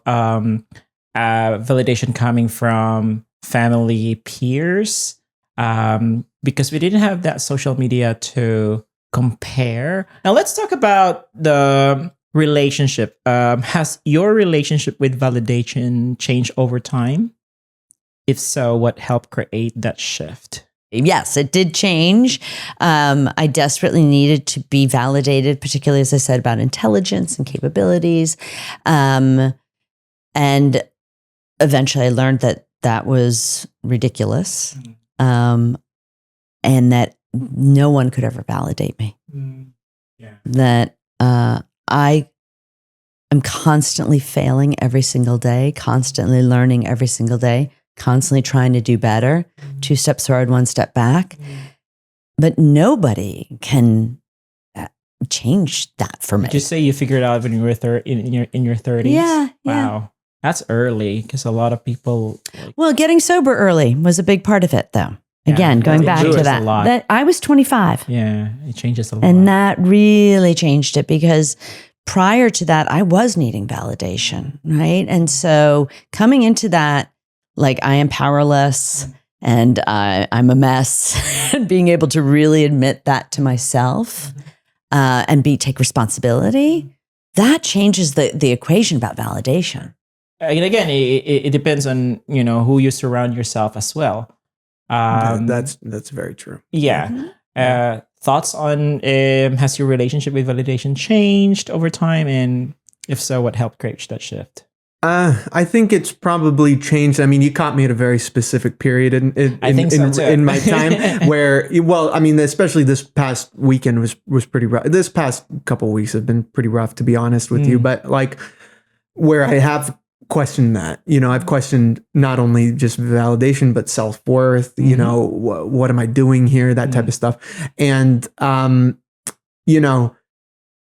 validation coming from family peers because we didn't have that social media to compare. Now let's talk about the relationship. Has your relationship with validation changed over time? If so, what helped create that shift? Yes, it did change. I desperately needed to be validated, particularly as I said about intelligence and capabilities. And eventually I learned that was ridiculous. And that no one could ever validate me. That I am constantly failing every single day, constantly learning every single day, constantly trying to do better. 2 steps forward, 1 step back. But nobody can change that for me. Did you say you figured out when you were in your 30s? Yeah. Wow. That's early because a lot of people. Well, getting sober early was a big part of it, though. Again, going back to that I was 25. Yeah, it changes a lot. And that really changed it because prior to that, I was needing validation, right? And so coming into that, like I am powerless and I'm a mess, and being able to really admit that to myself and take responsibility, that changes the equation about validation. And again, it depends on who you surround yourself as well. That's very true. Yeah. Thoughts on has your relationship with validation changed over time, and if so, what helped create that shift? I think it's probably changed. I mean, you caught me at a very specific period in my time where, well, I mean, especially this past weekend was pretty rough. This past couple of weeks have been pretty rough, to be honest with you. But like, where I have questioned that, I've questioned not only just validation but self-worth. What am I doing here? That type of stuff, and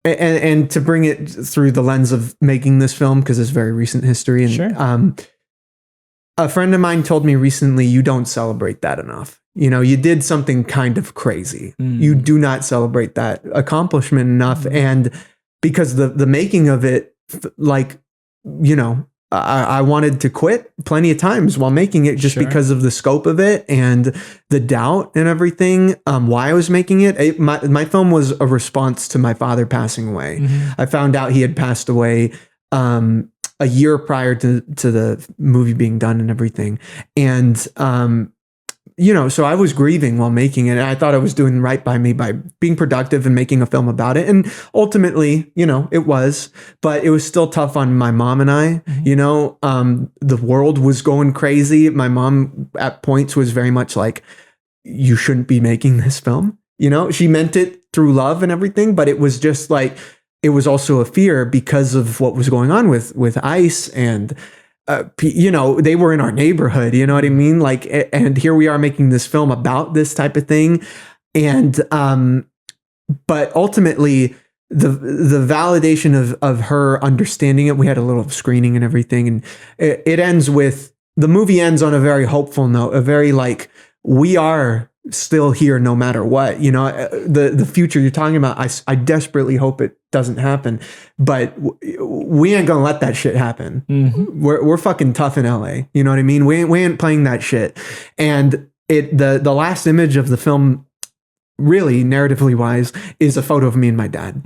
And to bring it through the lens of making this film, because it's very recent history. And sure. A friend of mine told me recently, you don't celebrate that enough. You did something kind of crazy. You do not celebrate that accomplishment enough. And because the making of it, like, I wanted to quit plenty of times while making it just because of the scope of it and the doubt and everything, why I was making it. My film was a response to my father passing away. I found out he had passed away a year prior to the movie being done and everything. And, so I was grieving while making it. And I thought I was doing right by me by being productive and making a film about it. And ultimately, it was, but it was still tough on my mom and I. The world was going crazy. My mom at points was very much like, you shouldn't be making this film. She meant it through love and everything, but it was just like, it was also a fear because of what was going on with ICE and they were in our neighborhood, you know what I mean? Like, and here we are making this film about this type of thing. And, but ultimately the validation of her understanding it, we had a little screening and everything. And the movie ends on a very hopeful note, a very like, we are still here no matter what, the future you're talking about. I desperately hope it doesn't happen, but we ain't gonna let that shit happen. We're fucking tough in LA. You know what I mean? We ain't playing that shit. And the last image of the film, really narratively wise, is a photo of me and my dad.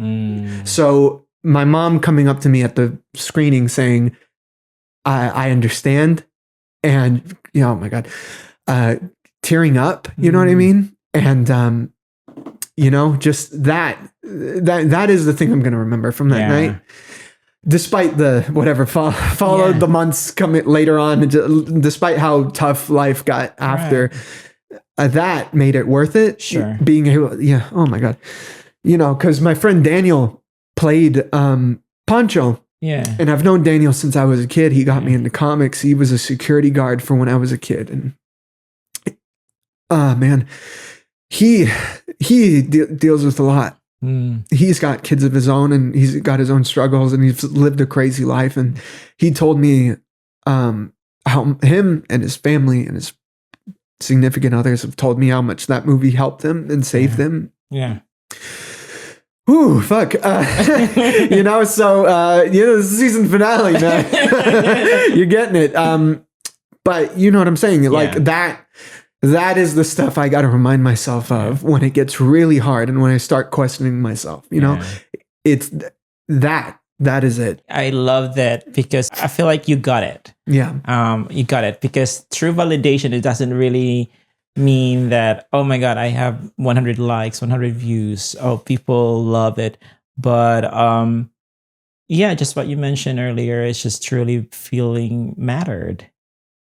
So my mom coming up to me at the screening saying, I understand. And oh my God, tearing up, you know what I mean? And, just that is the thing I'm going to remember from that night. Despite the whatever followed the months coming later on, despite how tough life got after, that made it worth it. Sure. Being able, oh my God. Because my friend Daniel played Pancho. Yeah. And I've known Daniel since I was a kid. He got me into comics. He was a security guard for when I was a kid. And man, he deals with a lot. He's got kids of his own and he's got his own struggles and he's lived a crazy life. And he told me how him and his family and his significant others have told me how much that movie helped him and saved them. Yeah. Ooh, fuck. So, this is the season finale, man. You're getting it. But you know what I'm saying? Like that is the stuff I got to remind myself of when it gets really hard and when I start questioning myself, it's that is it. I love that because I feel like you got it. Yeah. You got it because true validation, it doesn't really mean that, oh my God, I have 100 likes, 100 views. Oh, people love it. But just what you mentioned earlier, it's just truly feeling mattered,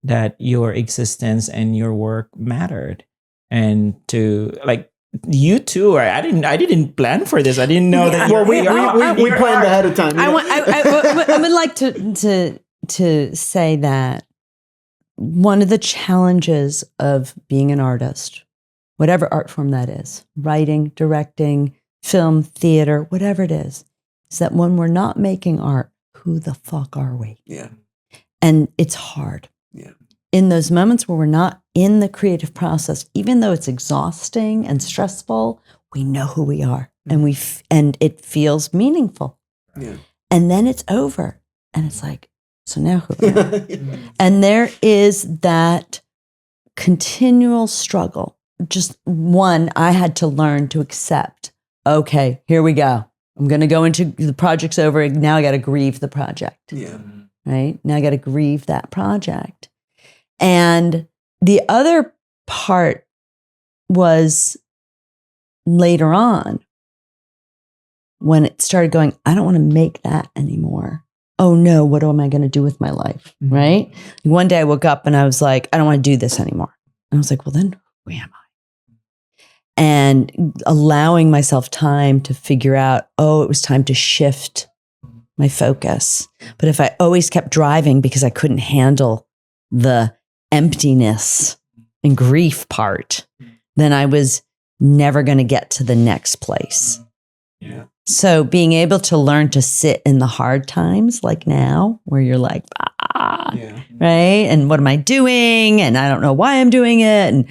that your existence and your work mattered. And to like you too are. I didn't plan for this. I didn't know that. Well, we planned ahead of time. I would like to say that one of the challenges of being an artist, whatever art form that is, writing, directing, film, theater, whatever it is that when we're not making art, who the fuck are we? Yeah. And it's hard. Yeah. In those moments where we're not in the creative process, even though it's exhausting and stressful, we know who we are, and and it feels meaningful. Yeah. And then it's over, and it's like, so now who am I? And there is that continual struggle. Just one, I had to learn to accept, okay, here we go. I'm going to go into the project's over. Now I got to grieve the project. Yeah. Right? Now I got to grieve that project. And the other part was later on when it started going, I don't want to make that anymore. Oh no, what am I going to do with my life? Mm-hmm. Right? One day I woke up and I was like, I don't want to do this anymore. And I was like, well, then who am I? And allowing myself time to figure out, oh, it was time to shift my focus. But if I always kept driving because I couldn't handle the emptiness and grief part, then I was never going to get to the next place. Yeah. So being able to learn to sit in the hard times like now, where you're like, Yeah. right? And what am I doing? And I don't know why I'm doing it. And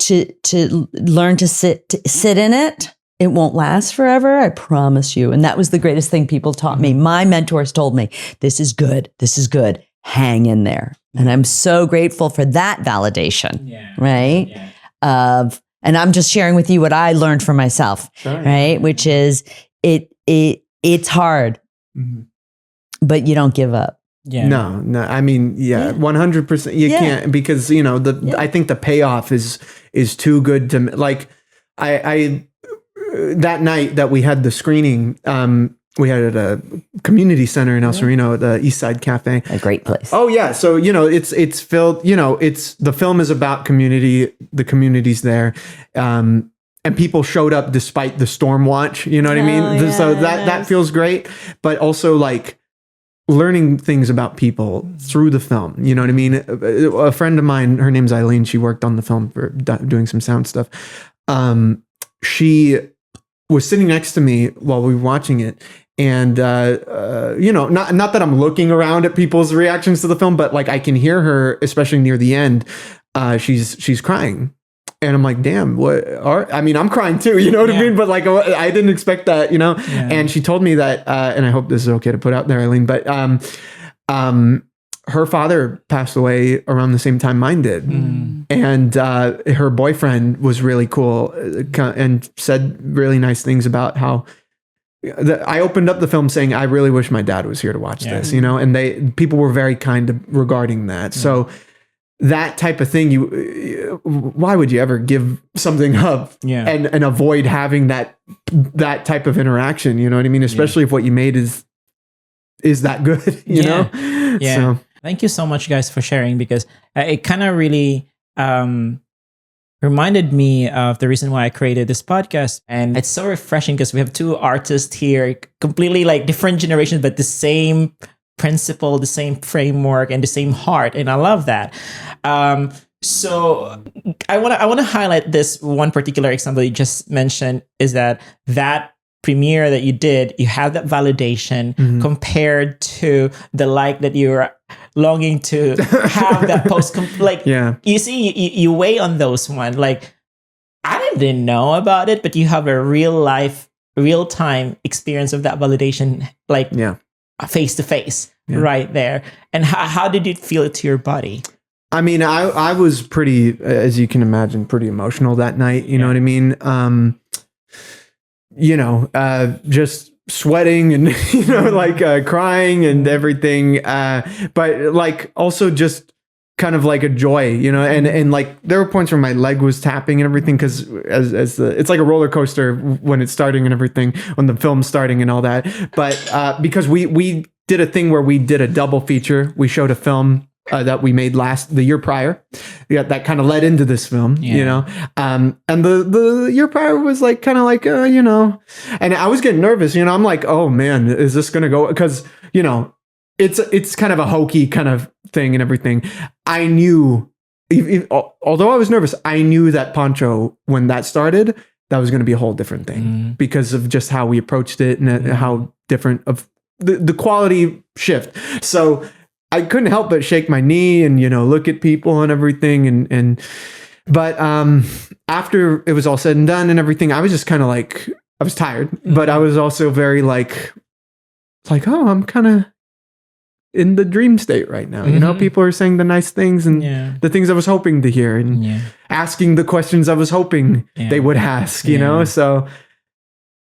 to learn to sit in it. It won't last forever, I promise you. And that was the greatest thing people taught me. My mentors told me, this is good. This is good. Hang in there. And I'm so grateful for that validation, right? Yeah. And I'm just sharing with you what I learned for myself, right? Which is it's hard, but you don't give up. Yeah. No. I mean, 100%. You can't, because I think the payoff is too good to, like, I that night that we had the screening, we had it at a community center in El Sereno, the East Side Cafe. A great place. Oh yeah. So, it's filled, the film is about community, the community's there. And people showed up despite the storm watch, you know what I mean? So that feels great, but also like learning things about people through the film, you know what I mean? A friend of mine, her name's Eileen. She worked on the film for doing some sound stuff. She was sitting next to me while we were watching it. And, not that I'm looking around at people's reactions to the film, but like I can hear her, especially near the end, she's crying. And I'm like, damn, I'm crying too, you know what I mean? But like, I didn't expect that, Yeah. And she told me that, and I hope this is okay to put out there, Eileen, but her father passed away around the same time mine did. And her boyfriend was really cool and said really nice things about how I opened up the film saying, I really wish my dad was here to watch this, and people were very kind regarding that. So that type of thing, why would you ever give something up and avoid having that type of interaction? You know what I mean? Especially if what you made is that good, you know? Yeah. So. Thank you so much, guys, for sharing, because it kind of really reminded me of the reason why I created this podcast. And it's so refreshing because we have two artists here, completely like different generations, but the same principle, the same framework, and the same heart. And I love that. So I want to highlight this one particular example you just mentioned, is that premiere that you did, you have that validation compared to the like that you're longing to have that post. You see, you weigh on those one. Like, I didn't know about it, but you have a real time experience of that validation, like face to face right there. And how did it feel to your body? I mean, I was pretty, as you can imagine, pretty emotional that night. You know what I mean? Just sweating and, crying and everything. But like also just kind of like a joy, and like there were points where my leg was tapping and everything. Cause it's like a roller coaster when it's starting and everything, when the film's starting and all that. But, because we did a thing where we did a double feature, we showed a film that we made the year prior. Yeah, that kind of led into this film, you know. And the year prior was like kind of like you know, and I was getting nervous, you know. I'm like, oh man, is this gonna go? Because you know, it's kind of a hokey kind of thing and everything. I knew, although I was nervous, I knew that Pancho, when that started, that was going to be a whole different thing because of just how we approached it and how different of the quality shift. So I couldn't help but shake my knee and, you know, look at people and everything. But after it was all said and done and everything, I was just kind of like, I was tired, but I was also very like, oh, I'm kind of in the dream state right now. You know, people are saying the nice things and the things I was hoping to hear and asking the questions I was hoping they would ask, you know? So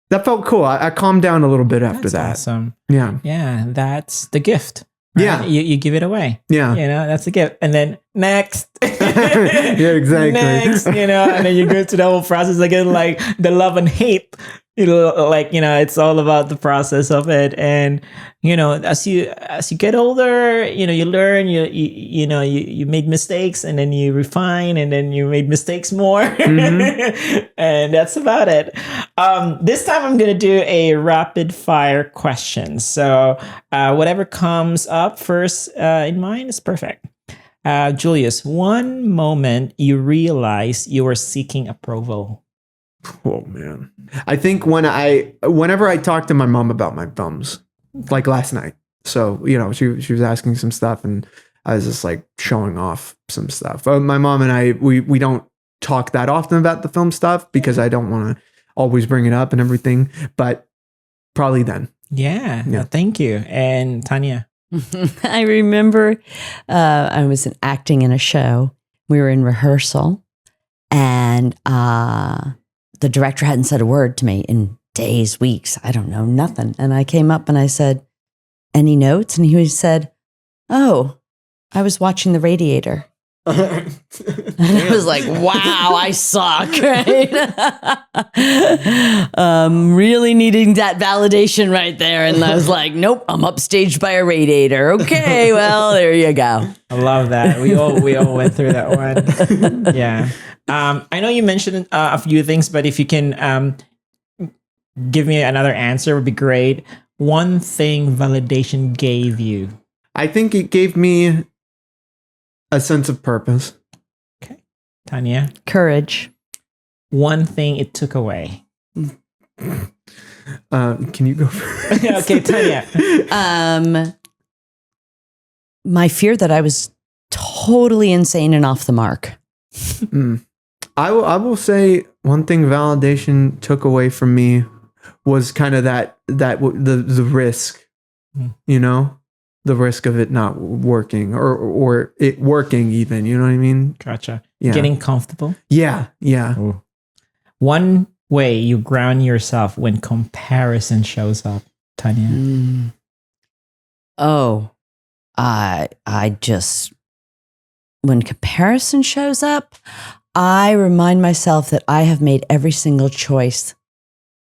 that felt cool. I calmed down a little bit after that. Awesome. Yeah. Yeah. That's the gift. Right? Yeah. You give it away. Yeah. You know, that's the gift. And then next. Yeah, exactly. Next, you know, and then you go to the whole process again, like the love and hate. You know, like, you know, it's all about the process of it. And, you know, as you get older, you know, you learn, you know, you made mistakes and then you refine and then you made mistakes more. And that's about it. This time I'm going to do a rapid fire question. So whatever comes up first in mind is perfect. Julius, one moment you realized you were seeking approval. Oh man. I think whenever I talk to my mom about my films, like last night. So, you know, she was asking some stuff and I was just like showing off some stuff. My mom and I, we don't talk that often about the film stuff because I don't want to always bring it up and everything, but probably then. Yeah. Thank you. And Tanya. I remember I was acting in a show. We were in rehearsal and the director hadn't said a word to me in days, weeks. I don't know, nothing. And I came up and I said, any notes? And he said, oh, I was watching The Radiator. And I was like, wow, I suck, right? Really needing that validation right there. And I was like, nope, I'm upstaged by a radiator. Okay, well, there you go. I love that. We all went through that one. Yeah. I know you mentioned a few things, but if you can give me another answer, would be great. One thing validation gave you. I think it gave me a sense of purpose. Okay. Tanya? Courage. One thing it took away. Can you go first? Okay, Tanya. My fear that I was totally insane and off the mark. I will say one thing validation took away from me was kind of the risk, you know, the risk of it not working or it working even, you know what I mean? Gotcha. Yeah. Getting comfortable. Yeah. Ooh. One way you ground yourself when comparison shows up, Tanya. Oh, I just, when comparison shows up, I remind myself that I have made every single choice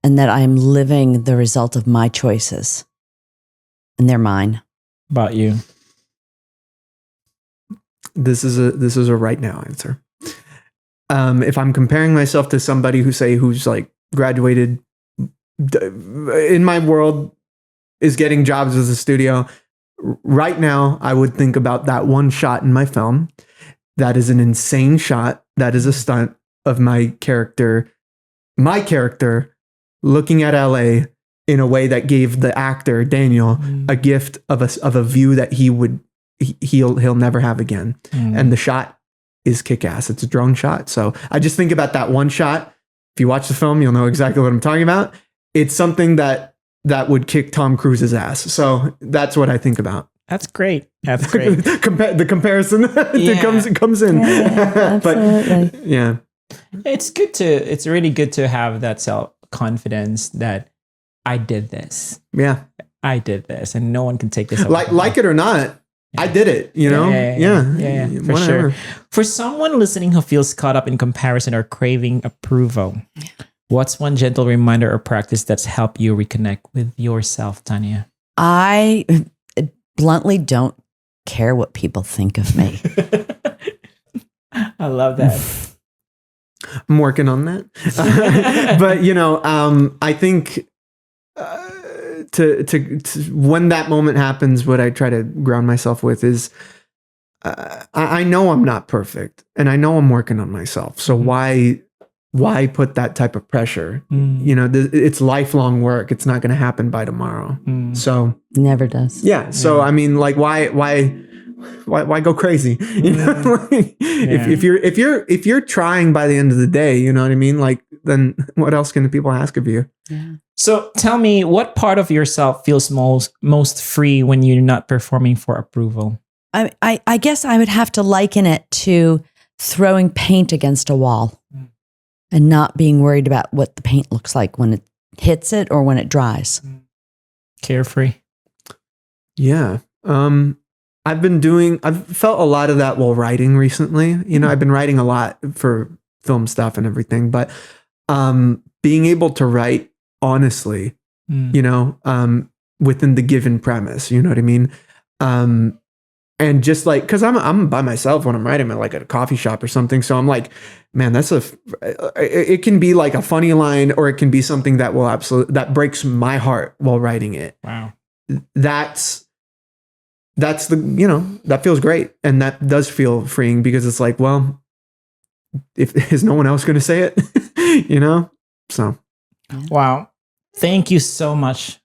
and that I am living the result of my choices and they're mine. About you. This is a right now answer. If I'm comparing myself to somebody who's like graduated in my world, is getting jobs as a studio, right now I would think about that one shot in my film. That is an insane shot. That is a stunt of my character looking at LA in a way that gave the actor Daniel a gift of a view that he'll never have again. And the shot is kick-ass. It's a drone shot. So I just think about that one shot. If you watch the film, you'll know exactly what I'm talking about. It's something that would kick Tom Cruise's ass. So that's what I think about. That's great. That's great. The comparison comes in. Yeah, but yeah, it's really good to have that self-confidence that I did this. Yeah. I did this and no one can take this away. Like it or not, I did it, you know? Yeah, for sure. For someone listening who feels caught up in comparison or craving approval, what's one gentle reminder or practice that's helped you reconnect with yourself, Tanya? I bluntly don't care what people think of me. I love that. I'm working on that. But, you know, I think to when that moment happens, what I try to ground myself with is I know I'm not perfect and I know I'm working on myself. So why put that type of pressure? You know, it's lifelong work. It's not going to happen by tomorrow. So Never does. yeah. So I mean, like, why go crazy? You know, like, if you're trying by the end of the day, you know what I mean? Like, then what else can the people ask of you? Yeah. So tell me, what part of yourself feels most free when you're not performing for approval? I guess I would have to liken it to throwing paint against a wall and not being worried about what the paint looks like when it hits it or when it dries. Carefree. Yeah. I've felt a lot of that while writing recently. You know, I've been writing a lot for film stuff and everything, but being able to write honestly, you know, within the given premise, you know what I mean? And just like, cause I'm by myself when I'm writing, like at a coffee shop or something. So I'm like, man, it can be like a funny line, or it can be something that that breaks my heart while writing it. Wow. That's you know, that feels great. And that does feel freeing, because it's like, well, is no one else going to say it? You know? So. Wow. Thank you so much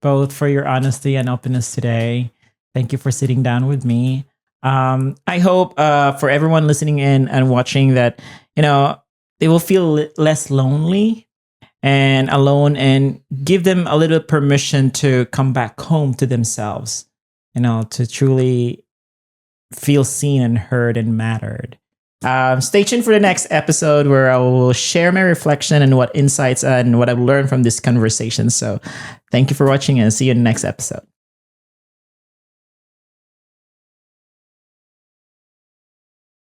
both for your honesty and openness today. Thank you for sitting down with me. I hope for everyone listening in and watching that, you know, they will feel less lonely and alone, and give them a little permission to come back home to themselves, you know, to truly feel seen and heard and mattered. Stay tuned for the next episode, where I will share my reflection and what insights and what I've learned from this conversation. So thank you for watching, and see you in the next episode.